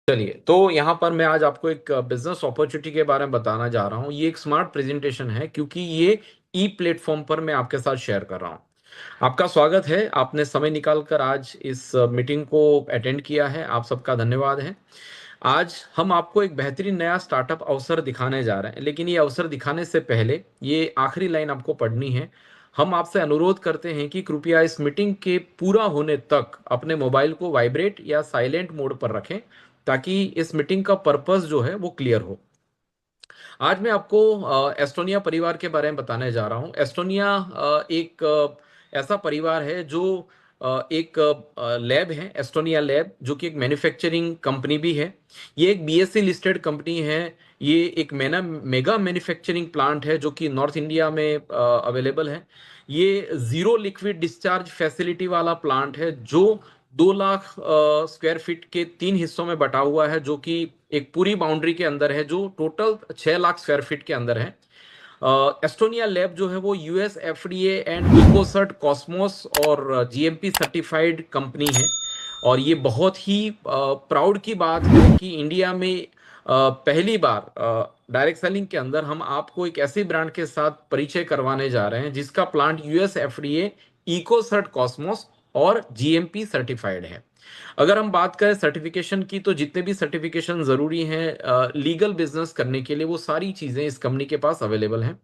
चलिए, तो यहाँ पर मैं आज आपको एक बिजनेस अपॉर्चुनिटी के बारे में बताना जा रहा हूँ। ये एक स्मार्ट प्रेजेंटेशन है क्योंकि ये ई प्लेटफॉर्म पर मैं आपके साथ शेयर कर रहा हूँ। आपका स्वागत है, आपने समय निकाल कर आज इस मीटिंग को अटेंड किया है, आप सबका धन्यवाद है। आज हम आपको एक बेहतरीन नया स्टार्टअप अवसर दिखाने जा रहे हैं, लेकिन ये अवसर दिखाने से पहले ये आखिरी लाइन आपको पढ़नी है। हम आपसे अनुरोध करते हैं कि कृपया इस मीटिंग के पूरा होने तक अपने मोबाइल को वाइब्रेट या साइलेंट मोड पर रखें, ताकि इस मीटिंग का पर्पस जो है वो क्लियर हो। आज मैं आपको एस्टोनिया परिवार के बारे में बताने जा रहा हूँ। एस्टोनिया एक ऐसा परिवार है जो एक लैब है, एस्टोनिया लैब, जो कि एक मैन्युफैक्चरिंग कंपनी भी है। ये एक बीएससी लिस्टेड कंपनी है। ये एक मेगा मैन्युफैक्चरिंग प्लांट है जो कि नॉर्थ इंडिया में अवेलेबल है। ये जीरो लिक्विड डिस्चार्ज फैसिलिटी वाला प्लांट है जो 2 लाख स्क्वायर फीट के 3 हिस्सों में बटा हुआ है, जो कि एक पूरी बाउंड्री के अंदर है, जो टोटल 6 लाख स्क्वायर फीट के अंदर है। एस्टोनिया लैब जो है वो यूएस एफडीए एंड इकोसर्ट कॉस्मोस और जीएमपी सर्टिफाइड कंपनी है। और ये बहुत ही प्राउड की बात है कि इंडिया में पहली बार डायरेक्ट सेलिंग के अंदर हम आपको एक ऐसी ब्रांड के साथ परिचय करवाने जा रहे हैं जिसका प्लांट यूएस एफडीए, इकोसर्ट कॉस्मोस और जीएमपी सर्टिफाइड है। अगर हम बात करें सर्टिफिकेशन की, तो जितने भी सर्टिफिकेशन जरूरी हैं लीगल बिजनेस करने के लिए, वो सारी चीजें इस कंपनी के पास अवेलेबल हैं।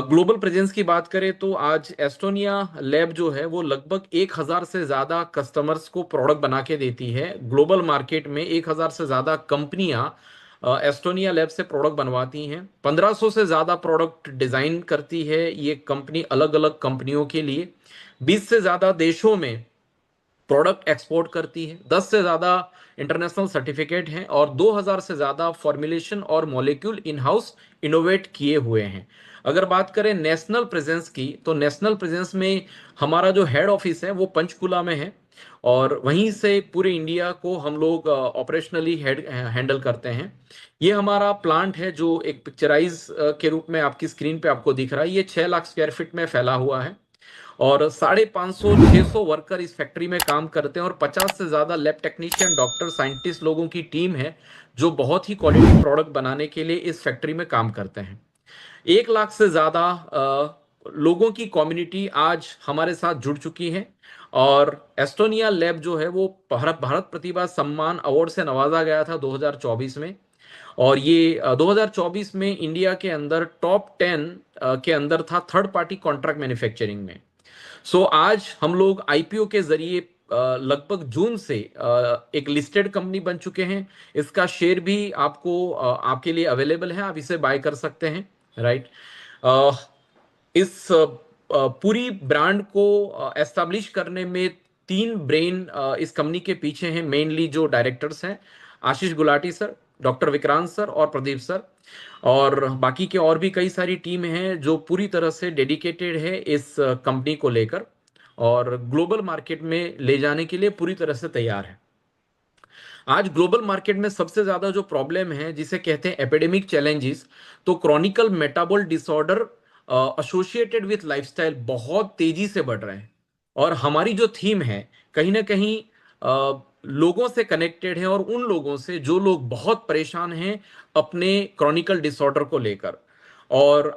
ग्लोबल प्रेजेंस की बात करें तो आज एस्टोनिया लैब जो है वो लगभग 1,000 से ज्यादा कस्टमर्स को प्रोडक्ट बना के देती है। ग्लोबल मार्केट में 1,000 से ज्यादा कंपनियां एस्टोनिया लैब से प्रोडक्ट बनवाती हैं। 1,500 से ज्यादा प्रोडक्ट डिजाइन करती है ये कंपनी अलग अलग कंपनियों के लिए। 20 से ज्यादा देशों में प्रोडक्ट एक्सपोर्ट करती है। 10 से ज्यादा इंटरनेशनल सर्टिफिकेट हैं और 2,000 से ज्यादा फॉर्मुलेशन और मॉलिक्यूल इन हाउस इनोवेट किए हुए हैं। अगर बात करें नेशनल प्रेजेंस की, तो नेशनल प्रेजेंस में हमारा जो हेड ऑफिस है वो पंचकुला में है, और वहीं से पूरे इंडिया को हम लोग ऑपरेशनली हैंडल करते हैं। ये हमारा प्लांट है जो एक पिक्चराइज के रूप में आपकी स्क्रीन पे आपको दिख रहा है। ये 6 लाख स्क्वायर फीट में फैला हुआ है और 550 600 वर्कर इस फैक्ट्री में काम करते हैं और 50 से ज्यादा लैब टेक्नीशियन, डॉक्टर, साइंटिस्ट लोगों की टीम है जो बहुत ही क्वालिटी प्रोडक्ट बनाने के लिए इस फैक्ट्री में काम करते हैं। 1 लाख से ज्यादा लोगों की कम्युनिटी आज हमारे साथ जुड़ चुकी है। और एस्टोनिया लैब जो है वो भारत भारत प्रतिभा सम्मान अवार्ड से नवाजा गया था 2024 में। और ये 2024 में इंडिया के अंदर टॉप 10 के अंदर था, थर्ड पार्टी कॉन्ट्रैक्ट मैन्युफैक्चरिंग में। आज हम लोग आईपीओ के जरिए लगभग जून से एक लिस्टेड कंपनी बन चुके हैं। इसका शेयर भी आपको आपके लिए अवेलेबल है, आप इसे बाय कर सकते हैं। राइट। इस पूरी ब्रांड को एस्टैब्लिश करने में 3 ब्रेन इस कंपनी के पीछे हैं, मेनली जो डायरेक्टर्स हैं, Ashish Gulati sir, doctor Vikrant sir और प्रदीप सर। और बाकी के और भी कई सारी टीम हैं जो पूरी तरह से डेडिकेटेड है इस कंपनी को लेकर और ग्लोबल मार्केट में ले जाने के लिए पूरी तरह से तैयार है। आज ग्लोबल मार्केट में सबसे ज्यादा जो प्रॉब्लम है जिसे कहते हैं एपिडेमिक चैलेंजेस, तो Chronicle मेटाबॉल disorder associated with lifestyle बहुत तेजी से बढ़ रहे हैं। और हमारी जो थीम है कहीं ना कहीं लोगों से कनेक्टेड है, और उन लोगों से जो लोग बहुत परेशान हैं अपने क्रॉनिकल डिसऑर्डर को लेकर। और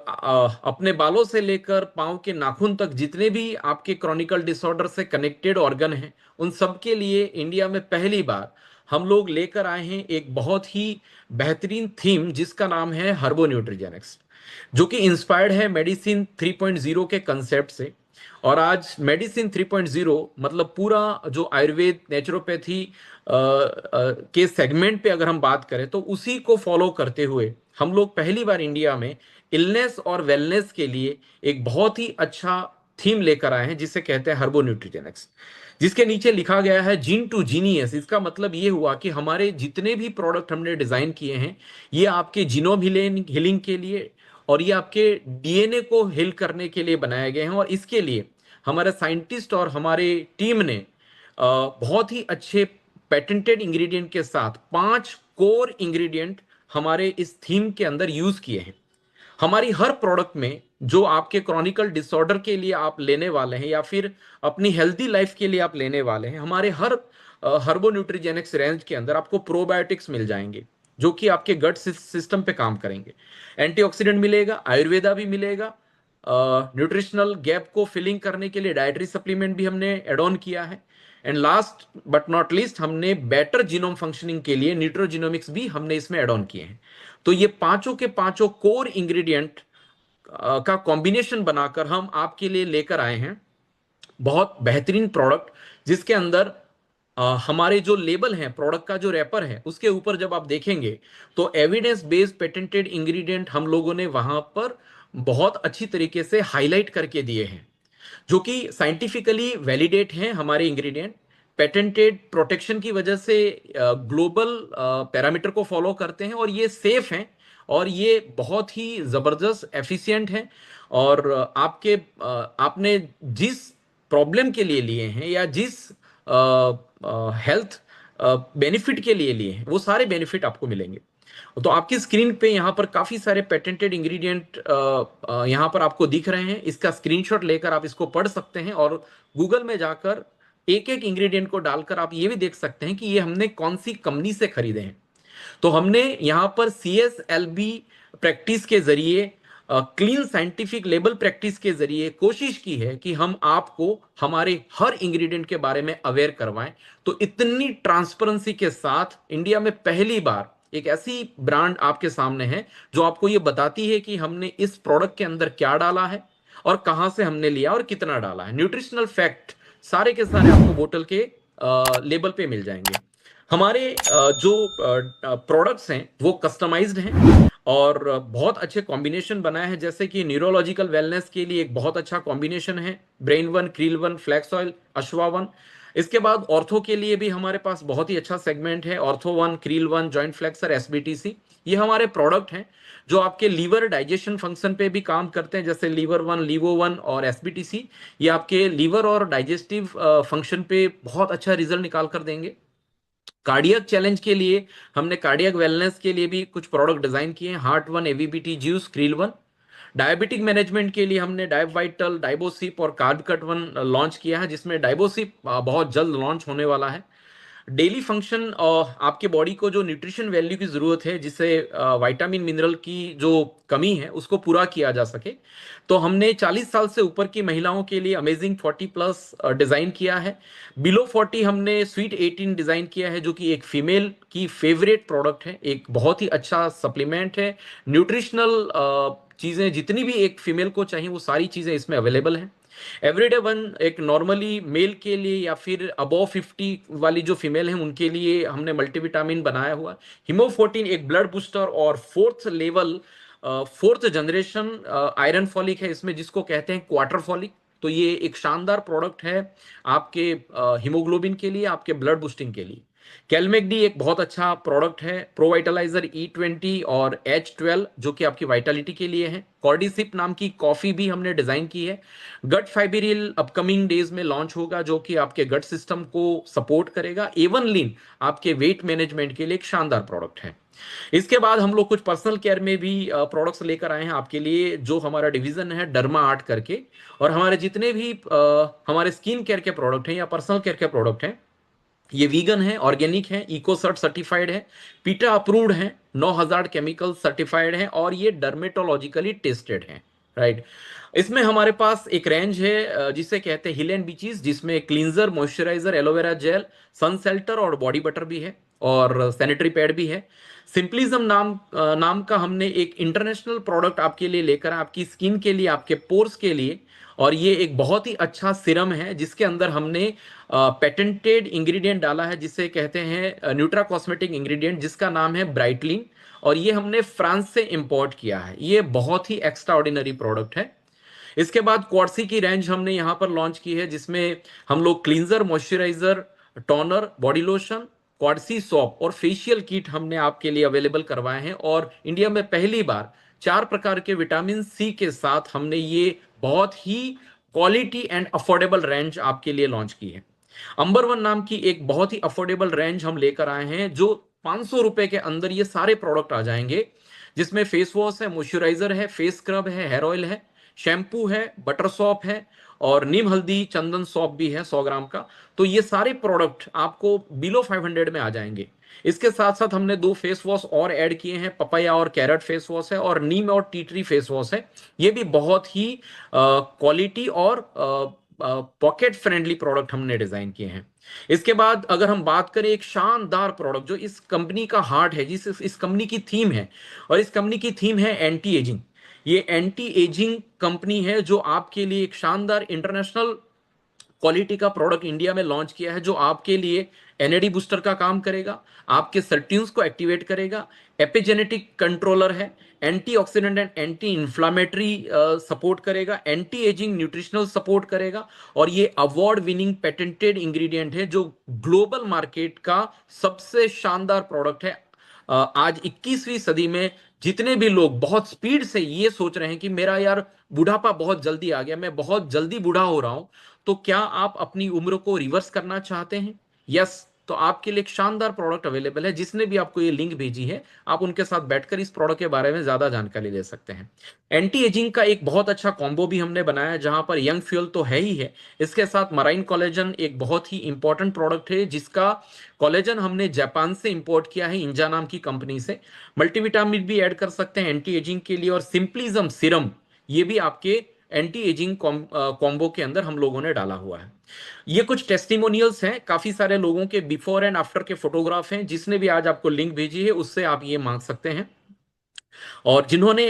अपने बालों से लेकर पांव के नाखून तक जितने भी आपके क्रॉनिकल डिसऑर्डर से कनेक्टेड ऑर्गन हैं, उन सब के लिए इंडिया में पहली बार हम लोग लेकर आए हैं एक बहुत ही बेहतरीन थीम जिसका नाम है हर्बो न्यूट्रीजेनिक्स, जो कि इंस्पायर्ड है मेडिसिन 3.0 के कंसेप्ट से। और आज मेडिसिन 3.0 मतलब पूरा जो आयुर्वेद नेचुरोपैथी के सेगमेंट पे अगर हम बात करें तो उसी को फॉलो करते हुए हम लोग पहली बार इंडिया में इलनेस और वेलनेस के लिए एक बहुत ही अच्छा थीम लेकर आए हैं जिसे कहते हैं हर्बो न्यूट्रीजेनिक्स, जिसके नीचे लिखा गया है जीन टू जीनियस। इसका मतलब ये हुआ कि हमारे जितने भी प्रोडक्ट हमने डिजाइन किए हैं ये आपके जीनोम हीलिंग के लिए और ये आपके डीएनए को हिल करने के लिए बनाए गए हैं। और इसके लिए हमारे साइंटिस्ट और हमारे टीम ने बहुत ही अच्छे पेटेंटेड इंग्रेडिएंट के साथ 5 कोर इंग्रेडिएंट हमारे इस थीम के अंदर यूज किए हैं। हमारी हर प्रोडक्ट में जो आपके क्रॉनिकल डिसऑर्डर के लिए आप लेने वाले हैं या फिर अपनी हेल्दी लाइफ के लिए आप लेने वाले हैं, हमारे हर हर्बो न्यूट्रीजेनिक्स रेंज के अंदर आपको प्रोबायोटिक्स मिल जाएंगे जो कि आपके गट सिस्टम पे काम करेंगे। एंटीऑक्सीडेंट मिलेगा, आयुर्वेदा भी मिलेगा, न्यूट्रिशनल गैप को फिलिंग करने के लिए डाइटरी सप्लीमेंट भी हमने एड ऑन किया है, and last but not least हमने बेटर जीनोम फंक्शनिंग के लिए न्यूट्रोजीनोमिक्स भी हमने इसमें एड ऑन किए हैं। तो ये पांचों के पांचों कोर इंग्रेडिएंट का कॉम्बिनेशन बनाकर हम आपके लिए लेकर आए हैं बहुत बेहतरीन प्रोडक्ट, जिसके अंदर हमारे जो लेबल हैं, प्रोडक्ट का जो रैपर है, उसके ऊपर जब आप देखेंगे तो एविडेंस बेस्ड पेटेंटेड इंग्रेडिएंट हम लोगों ने वहां पर बहुत अच्छी तरीके से हाईलाइट करके दिए हैं, जो कि साइंटिफिकली वैलिडेट हैं हमारे इंग्रेडिएंट, पेटेंटेड प्रोटेक्शन की वजह से ग्लोबल पैरामीटर को फॉलो करते हैं और ये सेफ हैं और ये बहुत ही जबरदस्त एफिशिएंट हैं। और आपने जिस प्रॉब्लम के लिए लिए हैं या जिस हेल्थ बेनिफिट के लिए लिए हैं, वो सारे बेनिफिट आपको मिलेंगे। तो आपकी स्क्रीन पे यहाँ पर काफी सारे पेटेंटेड इंग्रेडिएंट यहाँ पर आपको दिख रहे हैं। इसका स्क्रीनशॉट लेकर आप इसको पढ़ सकते हैं और गूगल में जाकर एक एक इंग्रेडिएंट को डालकर आप ये भी देख सकते हैं कि ये हमने कौन सी कंपनी से खरीदे हैं। तो हमने यहाँ पर CSLB प्रैक्टिस के जरिए, क्लीन साइंटिफिक लेबल प्रैक्टिस के जरिए कोशिश की है कि हम आपको हमारे हर इंग्रेडिएंट के बारे में अवेयर करवाएं। तो इतनी ट्रांसपेरेंसी के साथ इंडिया में पहली बार एक ऐसी ब्रांड आपके सामने है जो आपको ये बताती है कि हमने इस प्रोडक्ट के अंदर क्या डाला है और कहां से हमने लिया और कितना डाला है। न्यूट्रिशनल फैक्ट सारे के सारे आपको बोतल के लेबल पे मिल जाएंगे। हमारे जो प्रोडक्ट्स हैं वो कस्टमाइज्ड हैं और बहुत अच्छे कॉम्बिनेशन बनाए हैं, जैसे कि न्यूरोलॉजिकल वेलनेस के लिए एक बहुत अच्छा कॉम्बिनेशन है brain one, krill one, flax oil, Ashwa one. इसके बाद ऑर्थो के लिए भी हमारे पास बहुत ही अच्छा सेगमेंट है, ortho one, krill one, joint flexor, SBTC। ये हमारे प्रोडक्ट हैं जो आपके लीवर डाइजेशन फंक्शन पे भी काम करते हैं, जैसे लीवर वन, लीवो वन और SBTC। ये आपके लीवर और डाइजेस्टिव फंक्शन पे बहुत अच्छा रिजल्ट निकाल कर देंगे। कार्डियक चैलेंज के लिए हमने कार्डियक वेलनेस के लिए भी कुछ प्रोडक्ट डिजाइन किए हैं, heart one, AVBT juice, krill one. Diabetic management के लिए हमने डाइब वाइटल, डाइबोसिप और कार्ब कट वन लॉन्च किया है, जिसमें डाइबोसिप बहुत जल्द लॉन्च होने वाला है। डेली फंक्शन और आपके बॉडी को जो न्यूट्रिशन वैल्यू की जरूरत है, जिससे विटामिन मिनरल की जो कमी है उसको पूरा किया जा सके, तो हमने 40 साल से ऊपर की महिलाओं के लिए अमेजिंग 40 प्लस डिजाइन किया है। बिलो 40 हमने स्वीट 18 डिजाइन किया है, जो कि एक फीमेल की फेवरेट प्रोडक्ट है, एक बहुत ही अच्छा सप्लीमेंट है। न्यूट्रिशनल चीजें जितनी भी एक फीमेल को चाहिए वो सारी चीजें इसमें अवेलेबल हैं। एवरीडे वन एक नॉर्मली मेल के लिए या फिर अबव 50 वाली जो फीमेल है उनके लिए हमने मल्टीविटामिन बनाया हुआ। हिमो14 एक ब्लड बूस्टर और fourth level, fourth generation iron folic है इसमें, जिसको कहते हैं क्वार्टर फॉलिक। तो ये एक शानदार प्रोडक्ट है आपके हीमोग्लोबिन के लिए, आपके ब्लड बूस्टिंग के लिए। कैलमेगडी एक बहुत अच्छा प्रोडक्ट है, प्रोवाइटलाइजर E20 और H12 जो कि आपकी वाइटलिटी के लिए है। कॉर्डिसिप नाम की कॉफी भी हमने डिजाइन की है। गट फाइब्रिल अपकमिंग डेज में लॉन्च होगा, जो कि आपके गट सिस्टम को सपोर्ट करेगा। एवन लीन आपके वेट मैनेजमेंट के लिए एक शानदार प्रोडक्ट है। इसके बाद हम लोग कुछ पर्सनल केयर में भी प्रोडक्ट्स लेकर आए हैं आपके लिए, जो हमारा डिवीजन है डर्मा आर्ट करके। और हमारे जितने भी हमारे स्किन केयर के प्रोडक्ट हैं या पर्सनल केयर के प्रोडक्ट हैं, ये वीगन है, ऑर्गेनिक है, इकोसर्ट सर्टिफाइड है, पीटा अप्रूव्ड है, 9000 केमिकल सर्टिफाइड है और ये डर्मेटोलॉजिकली टेस्टेड है, राइट। इसमें हमारे पास एक रेंज है जिसे कहते हैं हिल एंड बीचीज, जिसमें क्लींजर, मॉइस्चराइजर, एलोवेरा जेल, सन सेल्टर और बॉडी बटर भी है और सैनिटरी पैड भी है। सिंपलिज्म नाम का हमने एक इंटरनेशनल प्रोडक्ट आपके लिए लेकर, आपकी स्किन के लिए, आपके पोर्स के लिए। और ये एक बहुत ही अच्छा सिरम है जिसके अंदर हमने पेटेंटेड इंग्रेडिएंट डाला है, जिसे कहते हैं न्यूट्रा कॉस्मेटिक इंग्रेडिएंट, जिसका नाम है ब्राइटलिन। और ये हमने फ्रांस से इंपोर्ट किया है। ये बहुत ही एक्स्ट्रा ऑर्डिनरी प्रोडक्ट है। इसके बाद क्वार्सी की रेंज हमने यहाँ पर लॉन्च की है, जिसमें हम लोग cleanser, moisturiser, toner, body lotion, Quarsi shop और फेशियल किट हमने आपके लिए अवेलेबल करवाए हैं। और इंडिया में पहली बार 4 प्रकार के विटामिन C के साथ हमने ये बहुत ही क्वालिटी एंड अफोर्डेबल रेंज आपके लिए लॉन्च की है। अंबर वन नाम की एक बहुत ही अफोर्डेबल रेंज हम लेकर आए हैं, जो 500 रुपए के अंदर ये सारे प्रोडक्ट आ जाएंगे, जिसमें फेस वॉश है, मॉइस्चराइजर है, फेस स्क्रब है, हेयर ऑयल है, शैम्पू है, बटर सॉप है और नीम हल्दी चंदन सॉप भी है 100 ग्राम का। तो ये सारे प्रोडक्ट आपको बिलो 500 में आ जाएंगे। इसके साथ साथ हमने 2 फेस वॉश और ऐड किए हैं, पपाया और कैरेट फेस वॉश है और नीम और टी ट्री फेस वॉश है। ये भी बहुत ही क्वालिटी और पॉकेट फ्रेंडली प्रोडक्ट हमने डिजाइन किए हैं। इसके बाद अगर हम बात करें एक शानदार प्रोडक्ट जो इस कंपनी का हार्ट है, जिस इस कंपनी की थीम है, और इस कंपनी की थीम है एंटी एजिंग। ये एंटी एजिंग कंपनी है जो आपके लिए एक शानदार इंटरनेशनल क्वालिटी का प्रोडक्ट इंडिया में लॉन्च किया है, जो आपके लिए एनएडी बूस्टर का काम करेगा, आपके सर्ट्यून्स को एक्टिवेट करेगा, एपिजेनेटिक कंट्रोलर है, antioxidant and anti inflammatory support करेगा, एंटी एजिंग न्यूट्रिशनल सपोर्ट करेगा। और ये अवार्ड विनिंग पेटेंटेड इंग्रेडिएंट है जो ग्लोबल मार्केट का सबसे शानदार प्रोडक्ट है। आज 21वीं सदी में जितने भी लोग बहुत स्पीड से ये सोच रहे हैं कि मेरा यार बुढ़ापा बहुत जल्दी आ गया, मैं बहुत जल्दी बूढ़ा हो रहा हूं, तो क्या आप अपनी उम्र को रिवर्स करना चाहते हैं? यस, तो आपके लिए एक शानदार प्रोडक्ट अवेलेबल है। जिसने भी आपको ये लिंक भेजी है, आप उनके साथ बैठकर इस प्रोडक्ट के बारे में ज्यादा जानकारी ले सकते हैं। एंटी एजिंग का एक बहुत अच्छा कॉम्बो भी हमने बनाया है, जहां पर यंग फ्यूल तो है ही है, इसके साथ मराइन कोलेजन एक बहुत ही इंपॉर्टेंट प्रोडक्ट है, जिसका कोलेजन हमने जापान से इंपोर्ट किया है, इंजा नाम की कंपनी से। मल्टीविटामिन भी ऐड कर सकते हैं एंटी एजिंग के लिए, और सिंपलिज्म सीरम ये भी आपके एंटी एजिंग कॉम्बो के अंदर हम लोगों ने डाला हुआ है। ये कुछ टेस्टिमोनियल्स हैं, काफी सारे लोगों के बिफोर एंड आफ्टर के फोटोग्राफ हैं। जिसने भी आज आपको लिंक भेजी है उससे आप ये मांग सकते हैं। और जिन्होंने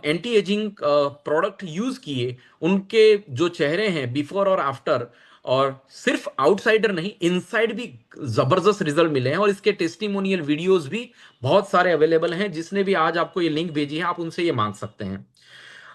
एंटी एजिंग प्रोडक्ट यूज किए, उनके जो चेहरे हैं बिफोर और आफ्टर, और सिर्फ आउटसाइडर नहीं इनसाइड भी जबरदस्त रिजल्ट मिले हैं। और इसके टेस्टिमोनियल वीडियोस भी बहुत सारे अवेलेबल हैं। जिसने भी आज आपको ये लिंक भेजी है, आप उनसे ये मांग सकते हैं।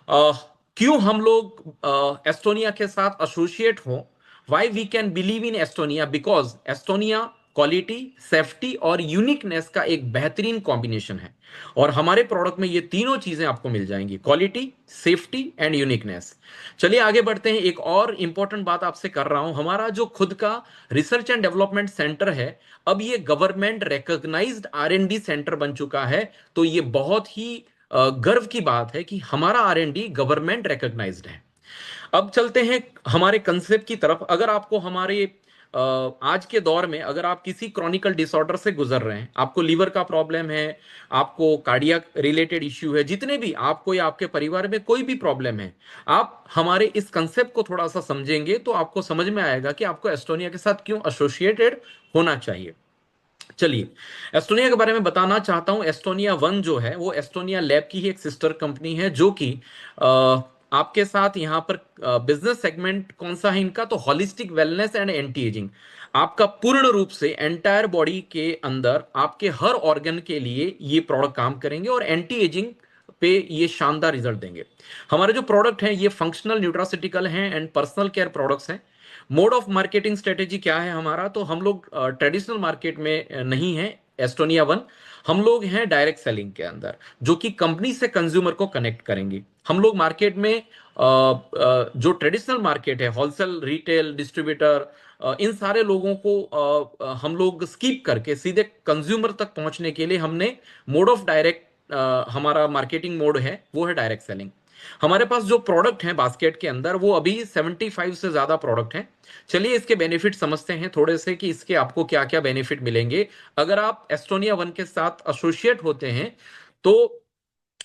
अ, क्यों हम लोग एस्टोनिया के साथ एसोसिएट हो? Why we can believe in Estonia? Because Estonia quality, safety और यूनिकनेस का एक बेहतरीन कॉम्बिनेशन है। और हमारे प्रोडक्ट में ये तीनों चीजें आपको मिल जाएंगी, क्वालिटी, सेफ्टी एंड यूनिकनेस। चलिए आगे बढ़ते हैं। एक और इंपॉर्टेंट बात आपसे कर रहा हूं, हमारा जो खुद का रिसर्च एंड डेवलपमेंट सेंटर है, अब ये गवर्नमेंट रिकॉग्नाइज्ड आर&डी सेंटर बन चुका है। तो ये बहुत ही गर्व की बात है कि हमारा आर&डी गवर्नमेंट रिकॉग्नाइज्ड है। अब चलते हैं हमारे कंसेप्ट की तरफ। अगर आपको हमारे आज के दौर में अगर आप किसी क्रॉनिकल डिसऑर्डर से गुजर रहे हैं, आपको लीवर का प्रॉब्लम है, आपको कार्डियक रिलेटेड इश्यू है, जितने भी आपको या आपके परिवार में कोई भी प्रॉब्लम है, आप हमारे इस कंसेप्ट को थोड़ा सा समझेंगे तो आपको समझ में आएगा कि आपको एस्टोनिया के साथ क्यों एसोसिएटेड होना चाहिए। चलिए, एस्टोनिया के बारे में बताना चाहता हूं। एस्टोनिया वन जो है वो एस्टोनिया लैब की ही एक सिस्टर कंपनी है, जो कि आपके साथ यहाँ पर बिजनेस सेगमेंट कौन सा है इनका, तो holistic wellness and anti ageing. आपका पूर्ण रूप से एंटायर बॉडी के अंदर आपके हर ऑर्गन के लिए ये प्रोडक्ट काम करेंगे और एंटी एजिंग पे ये शानदार रिजल्ट देंगे। हमारे जो प्रोडक्ट हैं ये फंक्शनल न्यूट्रासिटिकल हैं एंड पर्सनल केयर प्रोडक्ट्स हैं। मोड ऑफ मार्केटिंग स्ट्रेटेजी क्या है हमारा, तो हम लोग ट्रेडिशनल मार्केट में नहीं है एस्टोनिया वन। हम लोग हैं डायरेक्ट सेलिंग के अंदर, जो कि कंपनी से कंज्यूमर को कनेक्ट करेंगे। हम लोग मार्केट में जो ट्रेडिशनल मार्केट है, होलसेल, रिटेल, डिस्ट्रीब्यूटर, इन सारे लोगों को हम लोग स्कीप करके सीधे कंज्यूमर तक पहुंचने के लिए हमने मोड ऑफ डायरेक्ट, हमारा मार्केटिंग मोड है वो है डायरेक्ट सेलिंग। हमारे पास जो प्रोडक्ट है बास्केट के अंदर वो अभी 75 से ज्यादा प्रोडक्ट हैं। चलिए इसके बेनिफिट समझते हैं थोड़े से कि इसके आपको क्या क्या बेनिफिट मिलेंगे अगर आप एस्टोनिया वन के साथ एसोसिएट होते हैं। तो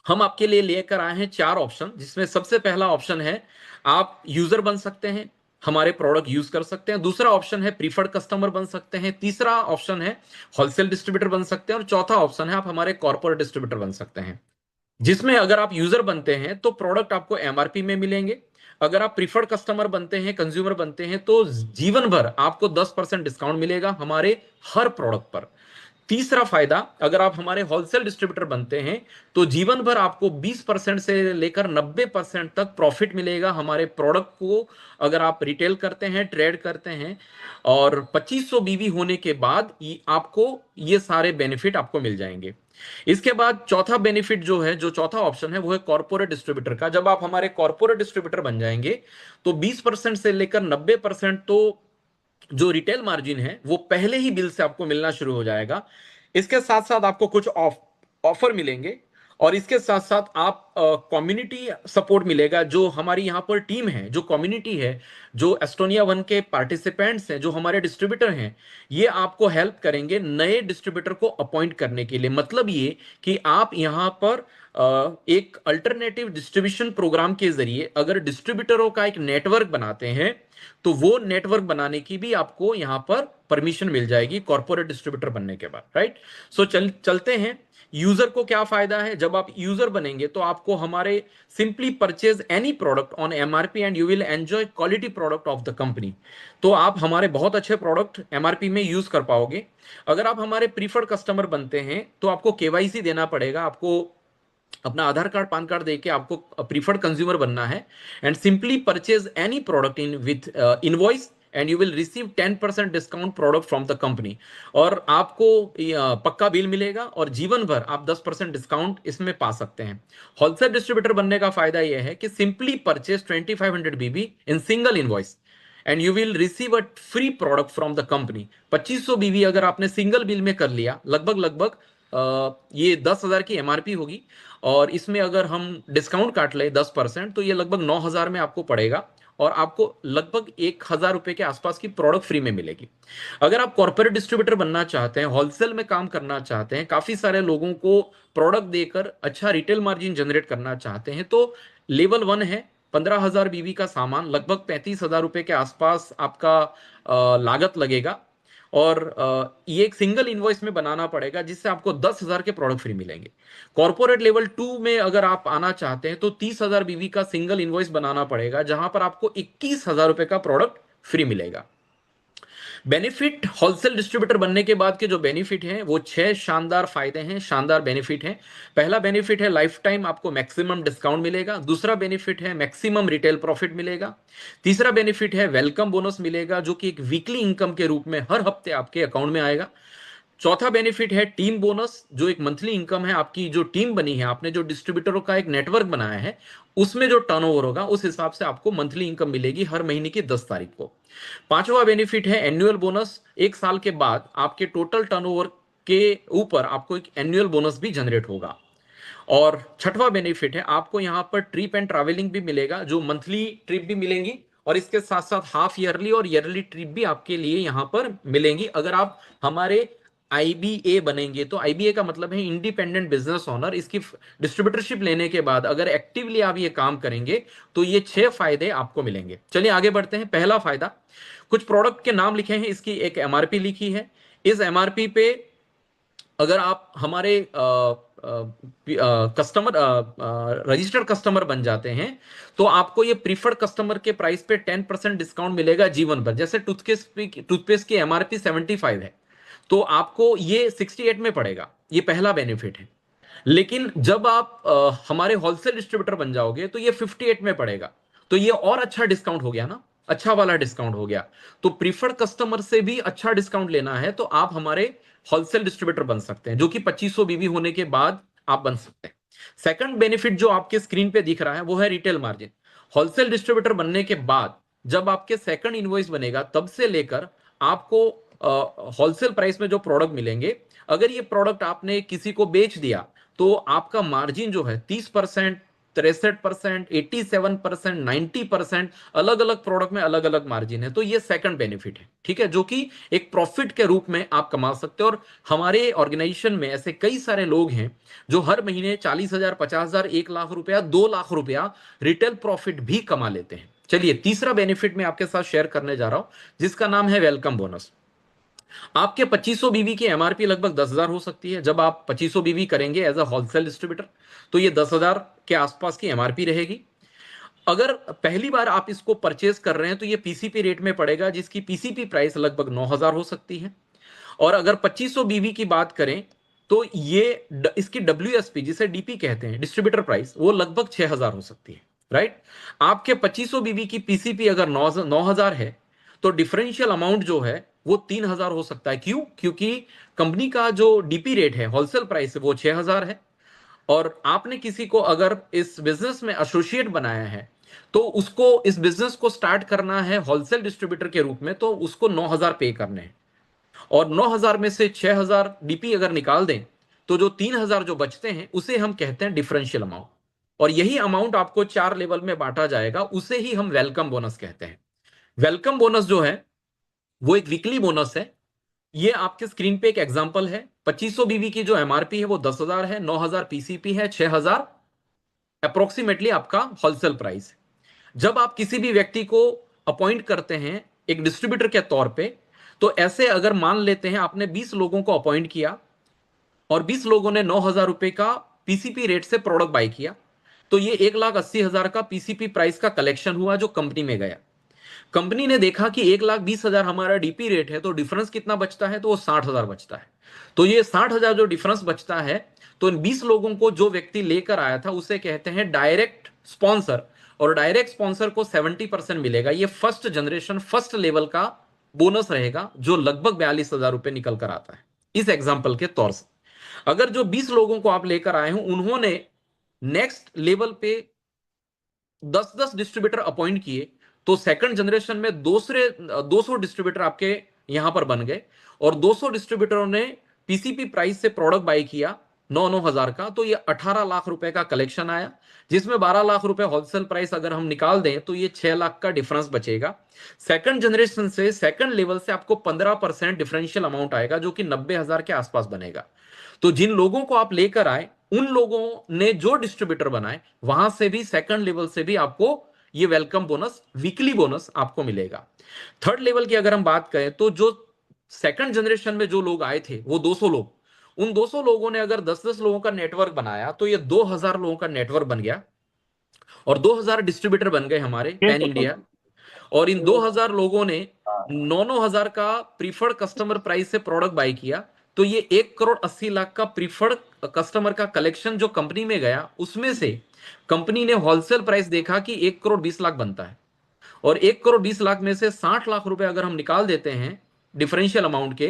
हम आपके लिए लेकर आए हैं 4 ऑप्शन, जिसमें सबसे पहला ऑप्शन है आप यूजर बन सकते हैं, हमारे प्रोडक्ट यूज कर सकते हैं। दूसरा ऑप्शन है प्रीफर्ड कस्टमर बन सकते हैं। तीसरा ऑप्शन है होलसेल डिस्ट्रीब्यूटर बन सकते हैं। और चौथा ऑप्शन है आप हमारे कॉर्पोरेट डिस्ट्रीब्यूटर बन सकते हैं, जिसमें अगर आप यूजर बनते हैं तो प्रोडक्ट आपको एमआरपी में मिलेंगे। अगर आप प्रीफर्ड कस्टमर बनते हैं, कंज्यूमर बनते हैं, तो जीवन भर आपको 10% डिस्काउंट मिलेगा हमारे हर प्रोडक्ट पर। तीसरा फायदा, अगर आप हमारे होलसेल डिस्ट्रीब्यूटर बनते हैं तो जीवन भर आपको 20% से लेकर 90% तक प्रॉफिट मिलेगा हमारे प्रोडक्ट को, अगर आप रिटेल करते हैं, ट्रेड करते हैं। और 2500 बीवी होने के बाद आपको ये सारे बेनिफिट आपको मिल जाएंगे। इसके बाद चौथा बेनिफिट जो है, जो चौथा ऑप्शन है, वो है कॉर्पोरेट डिस्ट्रीब्यूटर का। जब आप हमारे कॉर्पोरेट डिस्ट्रीब्यूटर बन जाएंगे तो 20% से लेकर 90% तो जो रिटेल मार्जिन है वो पहले ही बिल से आपको मिलना शुरू हो जाएगा। इसके साथ साथ आपको कुछ ऑफर मिलेंगे। और इसके साथ साथ आप कम्युनिटी सपोर्ट मिलेगा। जो हमारी यहाँ पर टीम है, जो कम्युनिटी है, जो एस्टोनिया वन के पार्टिसिपेंट्स हैं, जो हमारे डिस्ट्रीब्यूटर हैं, ये आपको हेल्प करेंगे नए डिस्ट्रीब्यूटर को अपॉइंट करने के लिए। मतलब ये कि आप यहाँ पर एक अल्टरनेटिव डिस्ट्रीब्यूशन प्रोग्राम के जरिए अगर डिस्ट्रीब्यूटरों का एक नेटवर्क बनाते हैं, तो वो नेटवर्क बनाने की भी आपको यहाँ पर परमिशन मिल जाएगी कॉर्पोरेट डिस्ट्रीब्यूटर बनने के बाद, राइट। सो चलते हैं, यूजर को क्या फायदा है। जब आप यूजर बनेंगे तो आपको हमारे simply purchase any product on MRP and you will enjoy quality product of the company. तो आप हमारे बहुत अच्छे प्रोडक्ट एमआरपी में यूज कर पाओगे। अगर आप हमारे प्रीफर्ड कस्टमर बनते हैं तो आपको केवाईसी देना पड़ेगा, आपको अपना आधार कार्ड पान कार्ड देके आपको प्रीफर्ड कंज्यूमर बनना है। And simply purchase any product in with invoice and you will receive 10% discount product from the company. और आपको पक्का बिल मिलेगा और जीवन भर आप 10% डिस्काउंट इसमें पा सकते हैं। होलसेल डिस्ट्रीब्यूटर बनने का फायदा यह है कि simply purchase 2500 BB in single invoice and you will receive a free product from the company. 2500 BB अगर आपने सिंगल बिल में कर लिया, लगभग लगभग ये 10,000 की एमआरपी होगी, और इसमें अगर हम डिस्काउंट काट ले 10%, तो ये लगभग 9,000 में आपको पड़ेगा और आपको लगभग 1,000 रुपए के आसपास की प्रोडक्ट फ्री में मिलेगी। अगर आप कॉर्पोरेट डिस्ट्रीब्यूटर बनना चाहते हैं, होलसेल में काम करना चाहते हैं, काफी सारे लोगों को प्रोडक्ट देकर अच्छा रिटेल मार्जिन जनरेट करना चाहते हैं, तो लेवल 1 है। 15,000 बीबी का सामान लगभग 35,000 रुपए के आसपास आपका लागत लगेगा। और ये एक सिंगल इनवॉइस में बनाना पड़ेगा, जिससे आपको 10,000 के प्रोडक्ट फ्री मिलेंगे। कॉर्पोरेट लेवल 2 में अगर आप आना चाहते हैं तो 30,000 बीवी का सिंगल इनवॉइस बनाना पड़ेगा, जहां पर आपको 21,000 रुपए का प्रोडक्ट फ्री मिलेगा। बेनिफिट, होलसेल डिस्ट्रीब्यूटर बनने के बाद के जो बेनिफिट हैं वो 6 शानदार फायदे हैं, शानदार बेनिफिट हैं। पहला बेनिफिट है लाइफ टाइम आपको मैक्सिमम डिस्काउंट मिलेगा। दूसरा बेनिफिट है मैक्सिमम रिटेल प्रॉफिट मिलेगा। तीसरा बेनिफिट है वेलकम बोनस मिलेगा, जो कि एक वीकली इनकम के रूप में हर हफ्ते आपके अकाउंट में आएगा। चौथा बेनिफिट है टीम बोनस, जो एक मंथली इनकम है। आपकी जो टीम बनी है, आपने जो डिस्ट्रीब्यूटरों का एक नेटवर्क बनाया है, उसमें जो टर्नओवर होगा उस हिसाब से आपको मंथली इनकम मिलेगी हर महीने की 10 तारीख को। पांचवा बेनिफिट है एनुअल बोनस। एक साल के बाद आपके टोटल टर्नओवर के ऊपर आपको एक एनुअल बोनस भी जनरेट होगा। और छठवां बेनिफिट है आपको यहां पर ट्रिप एंड ट्रैवलिंग भी मिलेगा, जो मंथली ट्रिप भी मिलेंगी, और इसके साथ साथ हाफ ईयरली और ईयरली ट्रिप भी आपके लिए यहां पर मिलेंगी अगर आप हमारे आईबीए बनेंगे। तो आईबीए का मतलब है इंडिपेंडेंट बिजनेस ओनर। इसकी डिस्ट्रीब्यूटरशिप लेने के बाद अगर एक्टिवली आप ये काम करेंगे तो ये 6 फायदे आपको मिलेंगे। चलिए आगे बढ़ते हैं। पहला फायदा, कुछ प्रोडक्ट के नाम लिखे हैं, इसकी एक एमआरपी लिखी है। इस एमआरपी पे अगर आप हमारे कस्टमर रजिस्टर्ड कस्टमर बन जाते हैं, तो आपको ये प्रीफर्ड कस्टमर के प्राइस पे 10% डिस्काउंट मिलेगा जीवन भर। जैसे टूथपेस्ट की एमआरपी 75 है, तो आपको ये 68 में पड़ेगा। ये पहला बेनिफिट है। लेकिन जब आप हमारे होलसेल डिस्ट्रीब्यूटर बन जाओगे तो ये 58 में पड़ेगा। तो ये और अच्छा डिस्काउंट हो गया ना, अच्छा वाला डिस्काउंट हो गया। तो प्रीफर्ड कस्टमर से भी अच्छा डिस्काउंट लेना है तो आप हमारे होलसेल डिस्ट्रीब्यूटर बन सकते हैं, जो कि 2500 बीबी होने के बाद आप बन सकते हैं। सेकंड बेनिफिट जो आपके स्क्रीन पे दिख रहा है वो है रिटेल मार्जिन। होलसेल डिस्ट्रीब्यूटर बनने के बाद जब आपके सेकंड इनवॉइस बनेगा, तब से लेकर आपको होलसेल प्राइस में जो प्रोडक्ट मिलेंगे, अगर ये प्रोडक्ट आपने किसी को बेच दिया तो आपका मार्जिन जो है 30%, 63%, 87%, 90%, अलग अलग प्रोडक्ट में अलग अलग मार्जिन है। तो ये सेकंड बेनिफिट है, ठीक है, जो कि एक प्रॉफिट के रूप में आप कमा सकते हो। और हमारे ऑर्गेनाइजेशन में ऐसे कई सारे लोग हैं जो हर महीने 40,000, 50,000, 1 लाख रुपया, 2 लाख रुपया रिटेल प्रॉफिट भी कमा लेते हैं। चलिए तीसरा बेनिफिट मैं आपके साथ शेयर करने जा रहा हूं, जिसका नाम है वेलकम बोनस। आपके 2500 बीवी की एमआरपी लगभग 10,000 हो सकती है। जब आप 2500 बीवी करेंगे एज अ होलसेल डिस्ट्रीब्यूटर, तो ये 10,000 के आसपास की एमआरपी रहेगी। अगर पहली बार आप इसको परचेज कर रहे हैं तो ये पीसीपी रेट में पड़ेगा, जिसकी पीसीपी प्राइस लगभग 9,000 हो सकती है। और अगर 2500 बीवी की बात करें तो ये इसकी डब्ल्यूएसपी, जिसे डीपी कहते हैं, डिस्ट्रीब्यूटर प्राइस, वो लगभग 6,000 हो सकती है, राइट। आपके 2500 बीवी की पीसीपी अगर 9,000 है, तो डिफरेंशियल अमाउंट जो है वो 3,000 हो सकता है। क्यों? क्योंकि कंपनी का जो डीपी रेट है, होलसेल प्राइस है, वो 6,000 है। और आपने किसी को अगर इस बिजनेस में एसोसिएट बनाया है, तो उसको इस बिजनेस को स्टार्ट करना है होलसेल डिस्ट्रीब्यूटर के रूप में, तो उसको 9,000 पे करने हैं। और 9,000 में से 6,000 डीपी अगर निकाल दें तो जो 3,000 जो बचते हैं उसे हम कहते हैं डिफरेंशियल अमाउंट, और यही अमाउंट आपको 4 लेवल में बांटा जाएगा, उसे ही हम वेलकम बोनस कहते हैं। वेलकम बोनस जो है वो एक वीकली बोनस है। ये आपके स्क्रीन पे एक एग्जांपल है। 2500 बीवी की जो एमआरपी है वो 10,000 है, 9,000 पीसीपी है, 6,000 अप्रोक्सीमेटली आपका होलसेल प्राइस है। जब आप किसी भी व्यक्ति को अपॉइंट करते हैं एक डिस्ट्रीब्यूटर के तौर पे, तो ऐसे अगर मान लेते हैं आपने 20 लोगों को अपॉइंट किया और 20 लोगों ने 9,000 रुपए का पीसीपी रेट से प्रोडक्ट बाय किया, तो ये 1,80,000 का पीसीपी प्राइस का कलेक्शन हुआ जो कंपनी में गया। कंपनी ने देखा कि 1,20,000 हमारा डीपी रेट है, तो डिफरेंस कितना बचता है, तो वो 60,000 बचता है। तो ये 60,000 जो डिफरेंस बचता है, तो इन 20 लोगों को जो व्यक्ति लेकर आया था उसे कहते हैं डायरेक्ट स्पॉन्सर, और डायरेक्ट स्पॉन्सर को 70% मिलेगा। ये फर्स्ट जनरेशन फर्स्ट लेवल का बोनस रहेगा जो लगभग 42,000 रुपए निकल कर आता है इस एग्जाम्पल के तौर से। अगर जो 20 लोगों को आप लेकर आए हो उन्होंने नेक्स्ट लेवल पे 10-10 डिस्ट्रीब्यूटर अपॉइंट किए, तो सेकंड जनरेशन में दूसरे 200 डिस्ट्रीब्यूटर आपके यहां पर बन गए, और 200 डिस्ट्रीब्यूटरों ने पीसीपी प्राइस से प्रोडक्ट बाय किया 9,000 का, तो ये 18 लाख रुपए का कलेक्शन आया, जिसमें 12 लाख रुपए होलसेल प्राइस अगर हम निकाल दें तो ये 6 लाख का डिफरेंस बचेगा। सेकंड जनरेशन से सेकंड लेवल से आपको 15% डिफरेंशियल अमाउंट आएगा जो कि 90,000 के आसपास बनेगा। तो जिन लोगों को आप लेकर आए उन लोगों ने जो डिस्ट्रीब्यूटर बनाए वहां से भी सेकंड लेवल से भी आपको ये वेलकम बोनस वीकली बोनस आपको मिलेगा। थर्ड लेवल की अगर हम बात करें तो जो सेकंड जनरेशन में जो लोग आए थे वो 200 लोग, उन 200 लोगों ने अगर 10-10 लोगों का नेटवर्क बनाया तो ये 2,000 लोगों का नेटवर्क बन गया, और 2,000 डिस्ट्रीब्यूटर बन गए हमारे पैन इंडिया। और इन 2,000 लोगों ने 9,000 का प्रीफर्ड कस्टमर प्राइस से प्रोडक्ट बाय किया, तो ये 1,80,00,000 का प्रीफर्ड कस्टमर का कलेक्शन जो कंपनी में गया, उसमें से कंपनी ने होलसेल प्राइस देखा कि 1,20,00,000 बनता है, और 1,20,00,000 में से 60 लाख रुपए अगर हम निकाल देते हैं डिफरेंशियल अमाउंट के,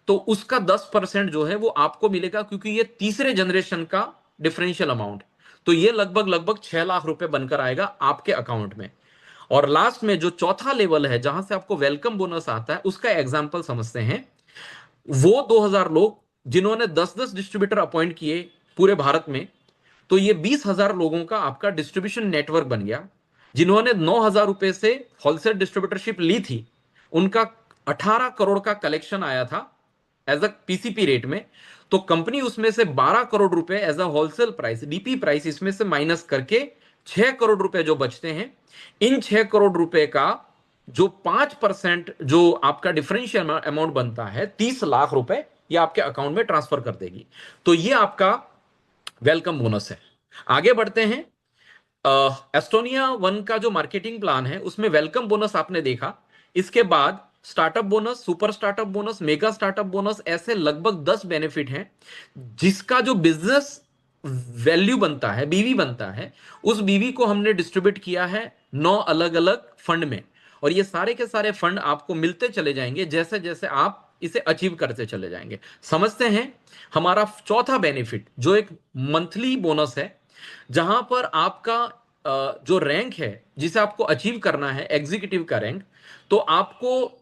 तो उसका 10% जो है वो आपको मिलेगा, क्योंकि ये तीसरे जनरेशन का डिफरेंशियल अमाउंट, तो ये लगभग लगभग 6 लाख रुपए बनकर आएगा आपके अकाउंट में। और लास्ट में जो चौथा लेवल है जहां से आपको वेलकम बोनस आता है, उसका एग्जांपल समझते हैं। वो 2,000 लोग जिन्होंने 10-10 डिस्ट्रीब्यूटर अपॉइंट किए पूरे भारत में, तो ये 20,000 लोगों का आपका डिस्ट्रीब्यूशन नेटवर्क बन गया। जिन्होंने 9,000 रुपए से होलसेल डिस्ट्रीब्यूटरशिप ली थी, उनका 18 करोड़ का कलेक्शन आया था एज अ पीसीपी रेट में, तो कंपनी उसमें से 12 करोड़ रुपए as a wholesale price DP price इसमें से माइनस करके 6 करोड़ रुपए जो बचते हैं, इन 6 करोड़ रुपए का जो 5% जो आपका डिफरेंशियल अमाउंट बनता है 30 लाख रुपए, ये आपके अकाउंट में ट्रांसफर कर देगी। तो ये आपका वेलकम बोनस है। आगे बढ़ते हैं। एस्टोनिया वन का जो मार्केटिंग प्लान है उसमें वेलकम बोनस आपने देखा, इसके बाद startup bonus, super startup bonus, mega startup bonus, ऐसे लगभग 10 बेनिफिट हैं जिसका जो बिजनेस वैल्यू बनता है, बीवी बनता है, उस बीवी को हमने डिस्ट्रीब्यूट किया है 9 अलग अलग फंड में, और ये सारे के सारे फंड आपको मिलते चले जाएंगे जैसे जैसे आप इसे अचीव करते चले जाएंगे। समझते हैं हमारा चौथा बेनिफिट जो एक मंथली बोनस है, जहां पर आपका जो रैंक है जिसे आपको अचीव करना है एग्जीक्यूटिव का रैंक, तो आपको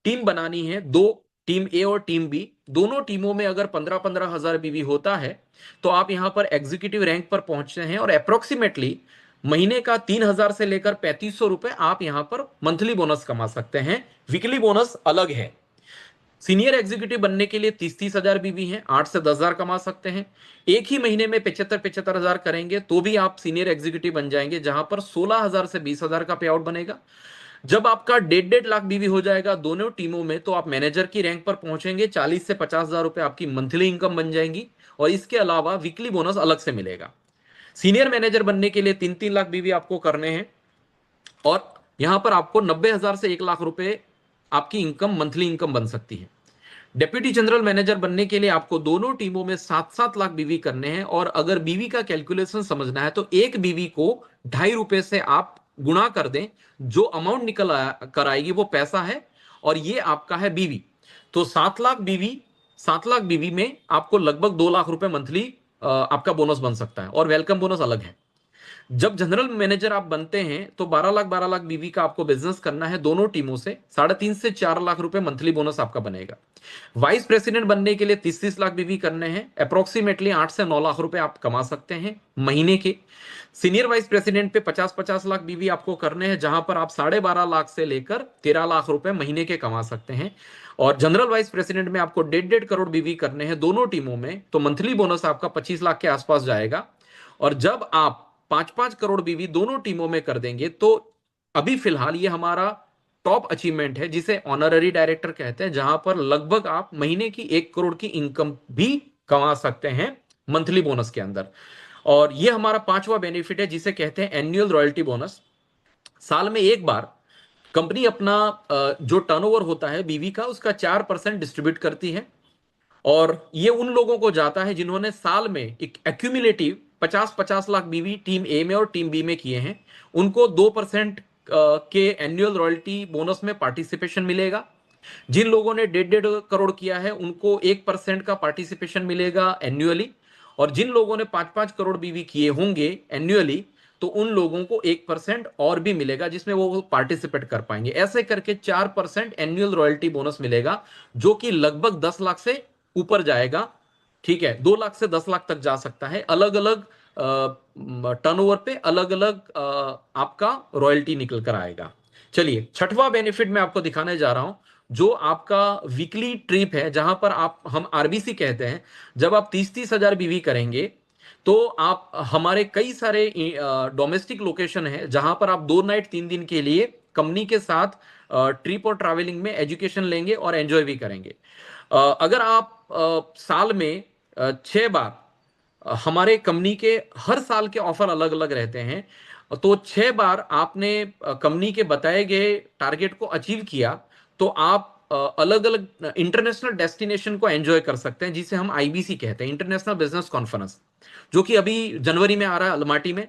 टीम बनानी है, दो टीम ए और टीम बी, दोनों टीमों में अगर 15-15 हजार बीवी होता है तो आप यहां पर एग्जीक्यूटिव रैंक पर पहुंचते हैं, और अप्रोक्सीमेटली महीने का 3,000 से लेकर 3,500 रुपए आप यहां पर मंथली बोनस कमा सकते हैं। वीकली बोनस अलग है। सीनियर एग्जीक्यूटिव बनने के लिए 30-30 हजार बीवी हैं, 8 से 10,000 कमा सकते हैं। एक ही महीने में 75-75 हजार करेंगे तो भी आप सीनियर एग्जीक्यूटिव बन जाएंगे, जहां पर 16,000 से 20,000 का पे आउट बनेगा। जब आपका 1.5 लाख बीवी हो जाएगा दोनों टीमों में, तो आप मैनेजर की रैंक पर पहुंचेंगे, 40 से 50,000 रुपए आपकी मंथली इनकम बन जाएंगी, और इसके अलावा वीकली बोनस अलग से मिलेगा। सीनियर मैनेजर बनने के लिए 3-3 लाख बीवी आपको करने हैं, और यहां पर आपको 90,000 से 1 लाख रुपए आपकी इनकम मंथली इनकम बन सकती है। डेप्यूटी जनरल मैनेजर बनने के लिए आपको दोनों टीमों में 7-7 लाख बीवी करने हैं, और अगर बीवी का कैलकुलेशन समझना है तो एक बीवी को 2.5 रुपए से आप गुणा कर दें, जो अमाउंट निकल कर आएगी वो पैसा है, और ये आपका है बीवी। तो 7 लाख बीवी में आपको लगभग 2 लाख रुपए मंथली आपका बोनस बन सकता है, और वेलकम बोनस अलग है। जब जनरल मैनेजर आप बनते हैं तो 12 लाख बीवी का आपको बिजनेस करना है दोनों टीमों से, 3.5 से 4 लाख रुपए मंथली बोनस आपका बनेगा। वाइस प्रेसिडेंट बनने के लिए 30 लाख बीवी करने हैं, अप्रोक्सीमेटली 8 से 9 लाख रुपए आप कमा सकते हैं महीने के। सीनियर वाइस प्रेसिडेंट पे 50 लाख बीवी आपको करने हैं, जहां पर आप 12.5 लाख से लेकर 13 लाख रुपए महीने के कमा सकते हैं। और जनरल वाइस प्रेसिडेंट में आपको 1.5 करोड़ बीवी करने हैं दोनों टीमों में, तो मंथली बोनस आपका 25 लाख के आसपास जाएगा। और जब आप 5-5 करोड़ बीवी दोनों टीमों में कर देंगे, तो अभी फिलहाल ये हमारा टॉप अचीवमेंट है जिसे ऑनररी डायरेक्टर कहते हैं, जहां पर लगभग आप महीने की 1 करोड़ की इनकम भी कमा सकते हैं मंथली बोनस के अंदर। और ये हमारा पांचवा बेनिफिट है जिसे कहते हैं एनुअल रॉयल्टी बोनस। साल में एक बार कंपनी अपना जो टर्नओवर होता है बीवी का, उसका 4% डिस्ट्रीब्यूट करती है। और ये उन लोगों को जाता है जिन्होंने साल में एक एक्यूमुलेटिव 50-50 लाख बीवी टीम ए में और टीम बी में किए हैं, उनको 2% के एनुअल रॉयल्टी बोनस में पार्टिसिपेशन मिलेगा। जिन लोगों ने 1.5 करोड़ किया है उनको 1% का पार्टिसिपेशन मिलेगा एन्युअली। और जिन लोगों ने 5-5 करोड़ बीवी किए होंगे एन्युअली, तो उन लोगों को 1% और भी मिलेगा जिसमें वो पार्टिसिपेट कर पाएंगे। ऐसे करके 4% एनुअल रॉयल्टी बोनस मिलेगा, जो कि लगभग 10 लाख से ऊपर जाएगा। ठीक है, 2 लाख से 10 लाख तक जा सकता है। अलग अलग टर्नओवर पे अलग अलग आपका रॉयल्टी निकल कर आएगा। चलिए, छठवां बेनिफिट मैं आपको दिखाने जा रहा हूं, जो आपका वीकली ट्रिप है, जहां पर आप, हम आरबीसी कहते हैं, जब आप 30-30 हजार बीवी करेंगे तो आप, हमारे कई सारे डोमेस्टिक लोकेशन है जहां पर आप 2 नाइट 3 दिन के लिए कंपनी के साथ ट्रिप और ट्रैवलिंग में एजुकेशन लेंगे और एंजॉय भी करेंगे। अगर आप साल में 6 बार, हमारे कंपनी के हर साल के ऑफर अलग अलग रहते हैं, तो 6 बार आपने कंपनी के बताए गए टारगेट को अचीव किया, तो आप अलग अलग इंटरनेशनल डेस्टिनेशन को एंजॉय कर सकते हैं, जिसे हम आईबीसी कहते हैं, इंटरनेशनल बिजनेस कॉन्फ्रेंस, जो कि अभी जनवरी में आ रहा है अलमाटी में,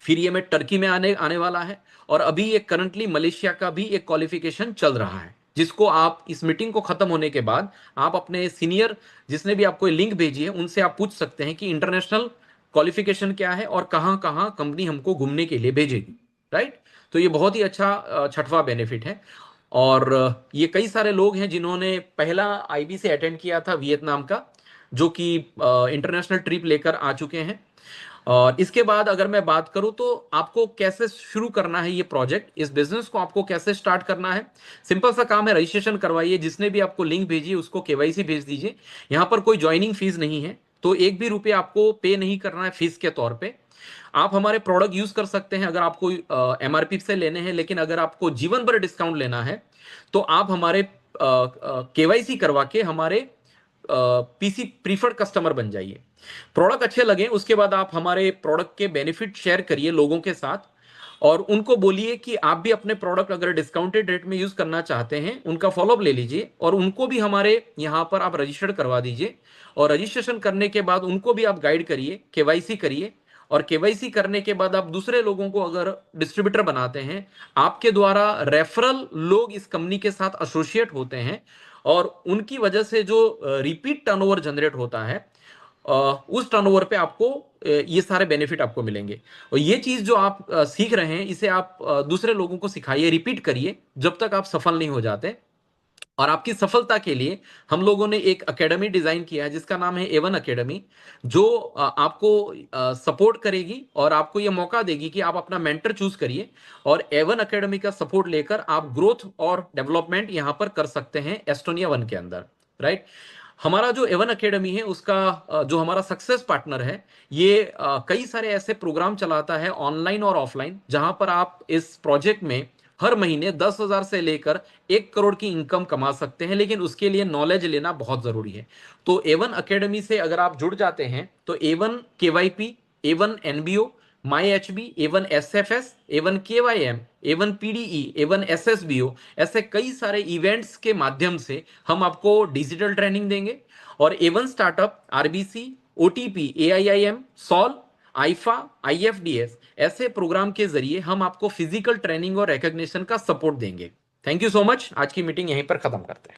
फिर ये में टर्की में आने आने वाला है, और अभी ये करंटली मलेशिया का भी एक क्वालिफिकेशन चल रहा है, जिसको आप इस मीटिंग को खत्म होने के बाद आप अपने सीनियर, जिसने भी आपको लिंक भेजी है, उनसे आप पूछ सकते हैं कि इंटरनेशनल क्वालिफिकेशन क्या है और कहां कहां कंपनी हमको घूमने के लिए भेजेगी। राइट, तो ये बहुत ही अच्छा छठवां बेनिफिट है। और ये कई सारे लोग हैं जिन्होंने पहला आईबी से अटेंड किया था वियतनाम का, जो कि इंटरनेशनल ट्रिप लेकर आ चुके हैं। और इसके बाद अगर मैं बात करूं तो आपको कैसे शुरू करना है ये प्रोजेक्ट, इस बिजनेस को आपको कैसे स्टार्ट करना है, सिंपल सा काम है, रजिस्ट्रेशन करवाइए। जिसने भी आपको लिंक भेजी उसको केवाईसी भेज दीजिए। यहाँ पर कोई ज्वाइनिंग फीस नहीं है, तो एक भी रुपये आपको पे नहीं करना है फीस के तौर पे। आप हमारे प्रोडक्ट यूज कर सकते हैं अगर आपको एमआरपी से लेने हैं, लेकिन अगर आपको जीवन भर डिस्काउंट लेना है तो आप हमारे केवाईसी करवा के हमारे पीसी प्रीफर्ड कस्टमर बन जाइए। प्रोडक्ट अच्छे लगे उसके बाद आप हमारे प्रोडक्ट के बेनिफिट शेयर करिए लोगों के साथ, और उनको बोलिए कि आप भी अपने प्रोडक्ट अगर डिस्काउंटेड रेट में यूज करना चाहते हैं, उनका फॉलोअप ले लीजिए और उनको भी हमारे यहाँ पर आप रजिस्टर्ड करवा दीजिए। और रजिस्ट्रेशन करने के बाद उनको भी आप गाइड करिए, केवाईसी करिए, और केवाईसी करने के बाद आप दूसरे लोगों को अगर डिस्ट्रीब्यूटर बनाते हैं, आपके द्वारा रेफरल लोग इस कंपनी के साथ एसोसिएट होते हैं, और उनकी वजह से जो रिपीट टर्नओवर जनरेट होता है, उस टर्नओवर पे आपको ये सारे बेनिफिट आपको मिलेंगे। और ये चीज जो आप सीख रहे हैं, इसे आप दूसरे लोगों को सिखाइए, रिपीट करिए जब तक आप सफल नहीं हो जाते। और आपकी सफलता के लिए हम लोगों ने एक एकेडमी डिजाइन किया है जिसका नाम है एवन एकेडमी, जो आपको सपोर्ट करेगी और आपको ये मौका देगी कि आप अपना मेंटर चूज करिए, और एवन एकेडमी का सपोर्ट लेकर आप ग्रोथ और डेवलपमेंट यहां पर कर सकते हैं एस्टोनिया वन के अंदर। राइट, हमारा जो एवन एकेडमी है उसका जो हमारा सक्सेस पार्टनर है, ये कई सारे ऐसे प्रोग्राम चलाता है ऑनलाइन और ऑफलाइन, जहां पर आप इस प्रोजेक्ट में हर महीने 10,000 से लेकर 1 करोड़ की इनकम कमा सकते हैं, लेकिन उसके लिए नॉलेज लेना बहुत जरूरी है। तो एवन एकेडमी से अगर आप जुड़ जाते हैं तो Avon KYP, Avon NBO, my H B, Avon S F S, Avon K Y M, Avon PDE, Avon S S B O, ऐसे कई सारे इवेंट्स के माध्यम से हम आपको डिजिटल ट्रेनिंग देंगे। और Avon startup, RBC, OTP, AIIM, solve, IIFA, IFDS, ऐसे प्रोग्राम के जरिए हम आपको फिजिकल ट्रेनिंग और रिकॉग्निशन का सपोर्ट देंगे। Thank you so much. आज की मीटिंग यहीं पर खत्म करते हैं।